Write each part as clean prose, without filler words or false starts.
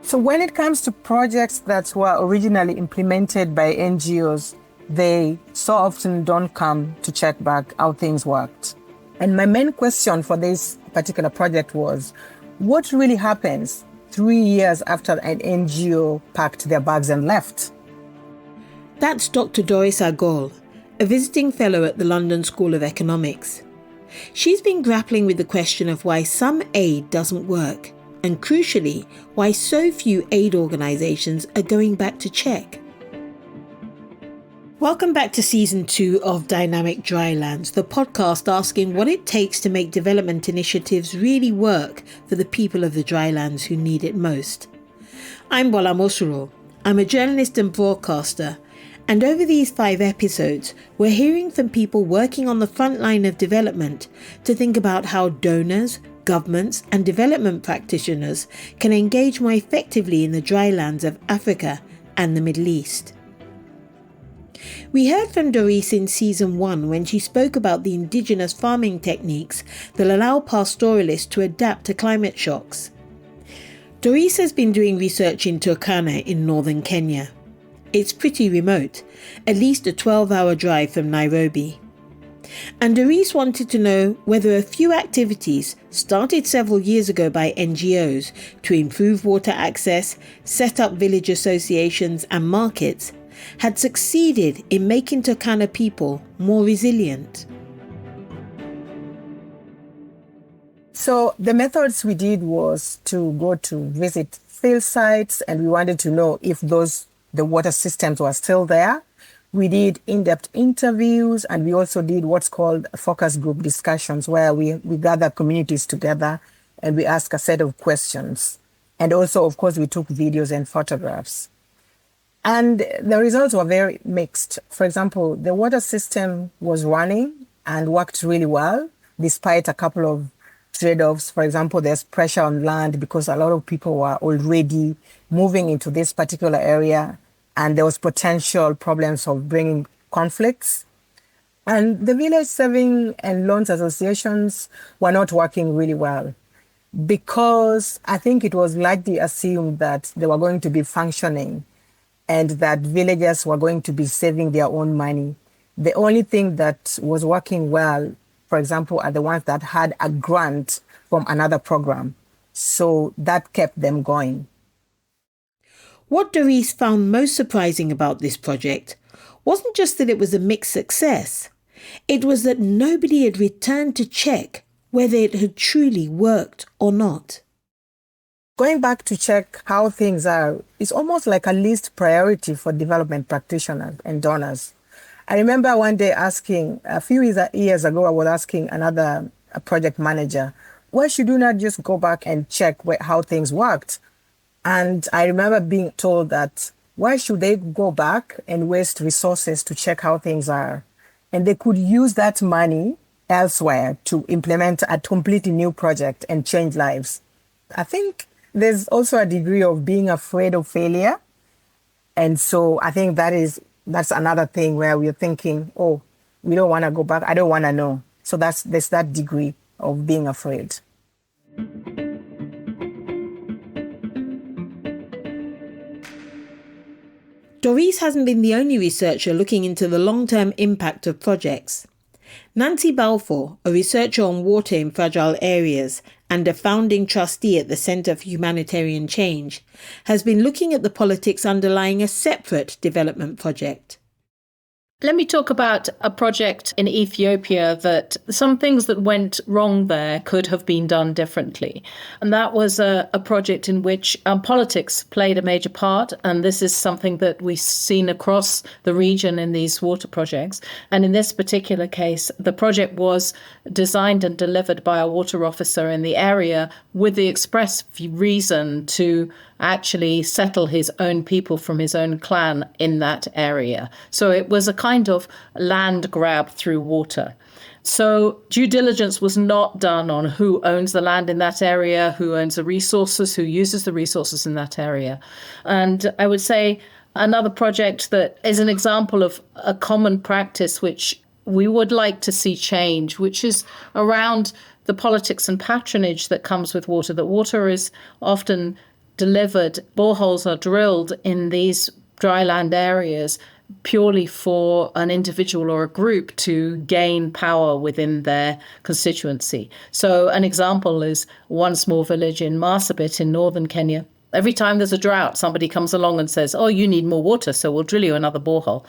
So when it comes to projects that were originally implemented by NGOs, they so often don't come to check back how things worked. And my main question for this particular project was, what really happens 3 years after an NGO packed their bags and left? That's Dr. Dorice Agol, a visiting fellow at the London School of Economics. She's been grappling with the question of why some aid doesn't work, and crucially, why so few aid organisations are going back to check. Welcome back to Season 2 of Dynamic Drylands, the podcast asking what it takes to make development initiatives really work for the people of the Drylands who need it most. I'm Bola Mosuro. I'm a journalist and broadcaster, and over these 5 episodes, we're hearing from people working on the front line of development to think about how donors, governments and development practitioners can engage more effectively in the drylands of Africa and the Middle East. We heard from Dorice in Season 1 when she spoke about the indigenous farming techniques that allow pastoralists to adapt to climate shocks. Dorice has been doing research in Turkana in northern Kenya. It's pretty remote, at least a 12-hour drive from Nairobi. And Dorice wanted to know whether a few activities started several years ago by NGOs to improve water access, set up village associations and markets had succeeded in making Turkana people more resilient. So the methods we did was to go to visit field sites, and we wanted to know if the water systems were still there. We did in-depth interviews, and we also did what's called focus group discussions, where we gather communities together and we ask a set of questions. And also, of course, we took videos and photographs. And the results were very mixed. For example, the water system was running and worked really well, despite a couple of trade-offs. For example, there's pressure on land because a lot of people were already moving into this particular area, and there was potential problems of bringing conflicts. And the village saving and loans associations were not working really well because I think it was likely assumed that they were going to be functioning and that villagers were going to be saving their own money. The only thing that was working well, for example, are the ones that had a grant from another program. So that kept them going. What Dorice found most surprising about this project wasn't just that it was a mixed success. It was that nobody had returned to check whether it had truly worked or not. Going back to check how things are is almost like a least priority for development practitioners and donors. I remember one day asking, a few years ago, I was asking another project manager, why should you not just go back and check how things worked? And I remember being told that why should they go back and waste resources to check how things are? And they could use that money elsewhere to implement a completely new project and change lives. I think there's also a degree of being afraid of failure. And so I think that's another thing where we're thinking, oh, we don't want to go back. I don't want to know. So there's that degree of being afraid. Dorice hasn't been the only researcher looking into the long-term impact of projects. Nancy Balfour, a researcher on water in fragile areas and a founding trustee at the Centre for Humanitarian Change, has been looking at the politics underlying a separate development project. Let me talk about a project in Ethiopia that some things that went wrong there could have been done differently. And that was a project in which politics played a major part. And this is something that we've seen across the region in these water projects. And in this particular case, the project was designed and delivered by a water officer in the area with the express reason to actually settle his own people from his own clan in that area. So it was a kind of land grab through water. So due diligence was not done on who owns the land in that area, who owns the resources, who uses the resources in that area. And I would say another project that is an example of a common practice which we would like to see change, which is around the politics and patronage that comes with water, that water is often delivered, boreholes are drilled in these dryland areas purely for an individual or a group to gain power within their constituency. So an example is one small village in Marsabit in northern Kenya. Every time there's a drought, somebody comes along and says, oh, you need more water, so we'll drill you another borehole.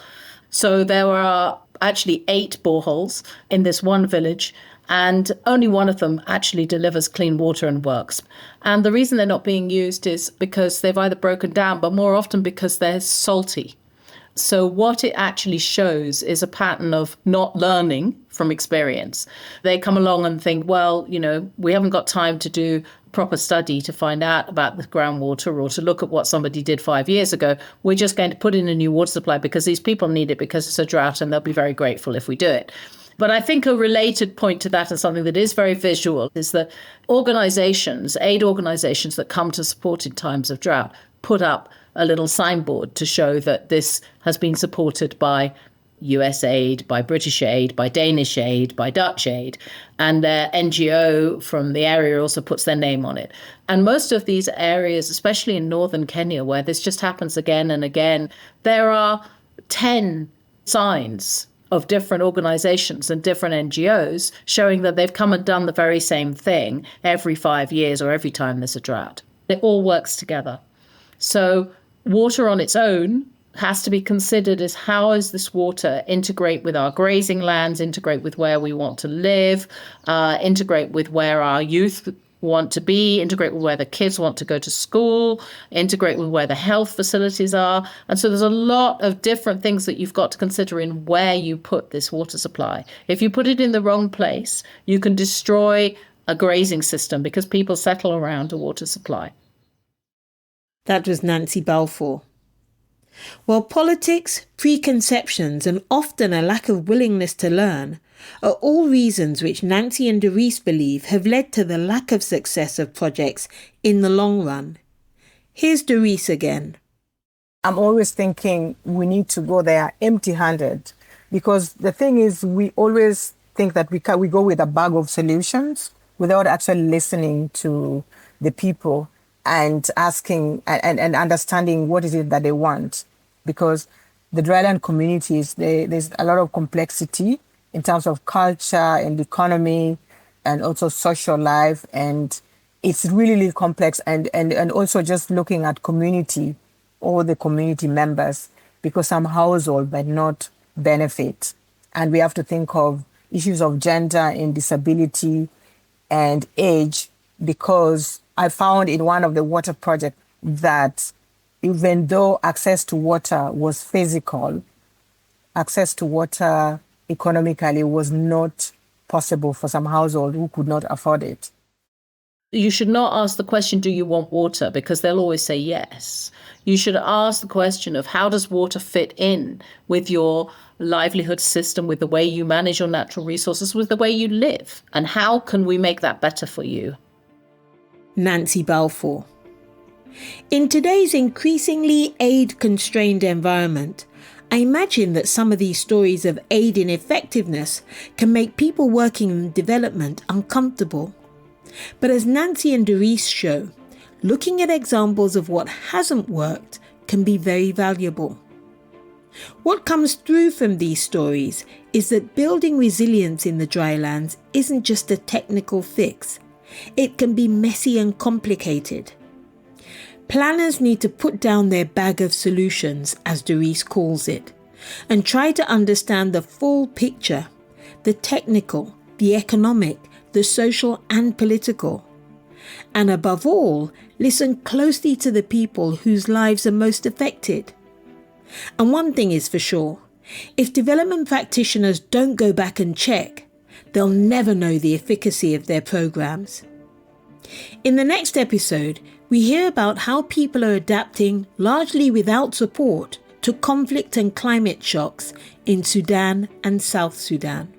So there are actually 8 boreholes in this one village, and only one of them actually delivers clean water and works. And the reason they're not being used is because they've either broken down, but more often because they're salty. So what it actually shows is a pattern of not learning from experience. They come along and think, well, we haven't got time to do a proper study to find out about the groundwater or to look at what somebody did 5 years ago. We're just going to put in a new water supply because these people need it because it's a drought and they'll be very grateful if we do it. But I think a related point to that and something that is very visual is that aid organizations that come to support in times of drought put up a little signboard to show that this has been supported by US aid, by British aid, by Danish aid, by Dutch aid, and their NGO from the area also puts their name on it. And most of these areas, especially in northern Kenya, where this just happens again and again, there are 10 signs of different organizations and different NGOs showing that they've come and done the very same thing every 5 years or every time there's a drought. It all works together. So water on its own has to be considered as how does this water integrate with our grazing lands, integrate with where we want to live, integrate with where our youth want to be, integrate with where the kids want to go to school, integrate with where the health facilities are. And so there's a lot of different things that you've got to consider in where you put this water supply. If you put it in the wrong place, you can destroy a grazing system because people settle around a water supply. That was Nancy Balfour. Well, politics, preconceptions, and often a lack of willingness to learn are all reasons which Nancy and Dorice believe have led to the lack of success of projects in the long run. Here's Dorice again. I'm always thinking we need to go there empty-handed, because the thing is we always think that we go with a bag of solutions without actually listening to the people and asking and understanding what is it that they want. Because the dryland communities, there's a lot of complexity in terms of culture and economy and also social life. And it's really, really complex. And also just looking at community, all the community members, because some household might not benefit. And we have to think of issues of gender and disability and age, because I found in one of the water projects that even though access to water was physical, access to water economically was not possible for some household who could not afford it. You should not ask the question, do you want water? Because they'll always say yes. You should ask the question of how does water fit in with your livelihood system, with the way you manage your natural resources, with the way you live? And how can we make that better for you? Nancy Balfour. In today's increasingly aid-constrained environment, I imagine that some of these stories of aid ineffectiveness can make people working in development uncomfortable. But as Nancy and Dorice show, looking at examples of what hasn't worked can be very valuable. What comes through from these stories is that building resilience in the drylands isn't just a technical fix. It can be messy and complicated. Planners need to put down their bag of solutions, as Dorice calls it, and try to understand the full picture, the technical, the economic, the social and political. And above all, listen closely to the people whose lives are most affected. And one thing is for sure, if development practitioners don't go back and check, they'll never know the efficacy of their programs. In the next episode, we hear about how people are adapting, largely without support, to conflict and climate shocks in Sudan and South Sudan.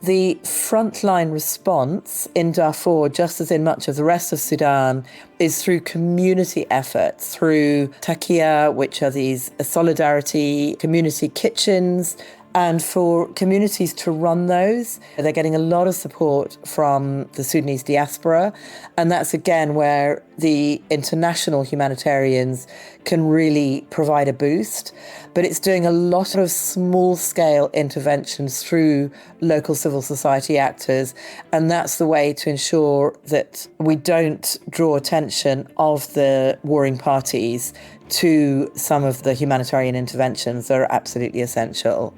The frontline response in Darfur, just as in much of the rest of Sudan, is through community efforts, through Turkana, which are these solidarity community kitchens, And for communities to run those, they're getting a lot of support from the Sudanese diaspora. And that's again where the international humanitarians can really provide a boost. But it's doing a lot of small-scale interventions through local civil society actors. And that's the way to ensure that we don't draw attention of the warring parties to some of the humanitarian interventions that are absolutely essential.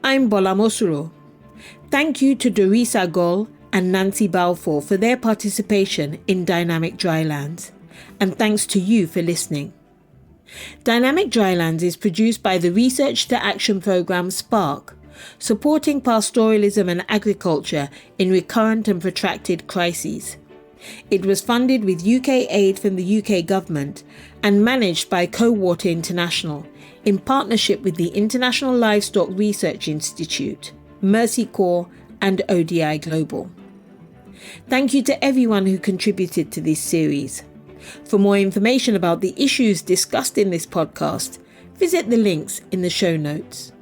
I'm Bola Mosuro. Thank you to Dorice Agol and Nancy Balfour for their participation in Dynamic Drylands. And thanks to you for listening. Dynamic Drylands is produced by the Research to Action programme SPARK, supporting pastoralism and agriculture in recurrent and protracted crises. It was funded with UK aid from the UK government and managed by Co-Water International in partnership with the International Livestock Research Institute, Mercy Corps and ODI Global. Thank you to everyone who contributed to this series. For more information about the issues discussed in this podcast, visit the links in the show notes.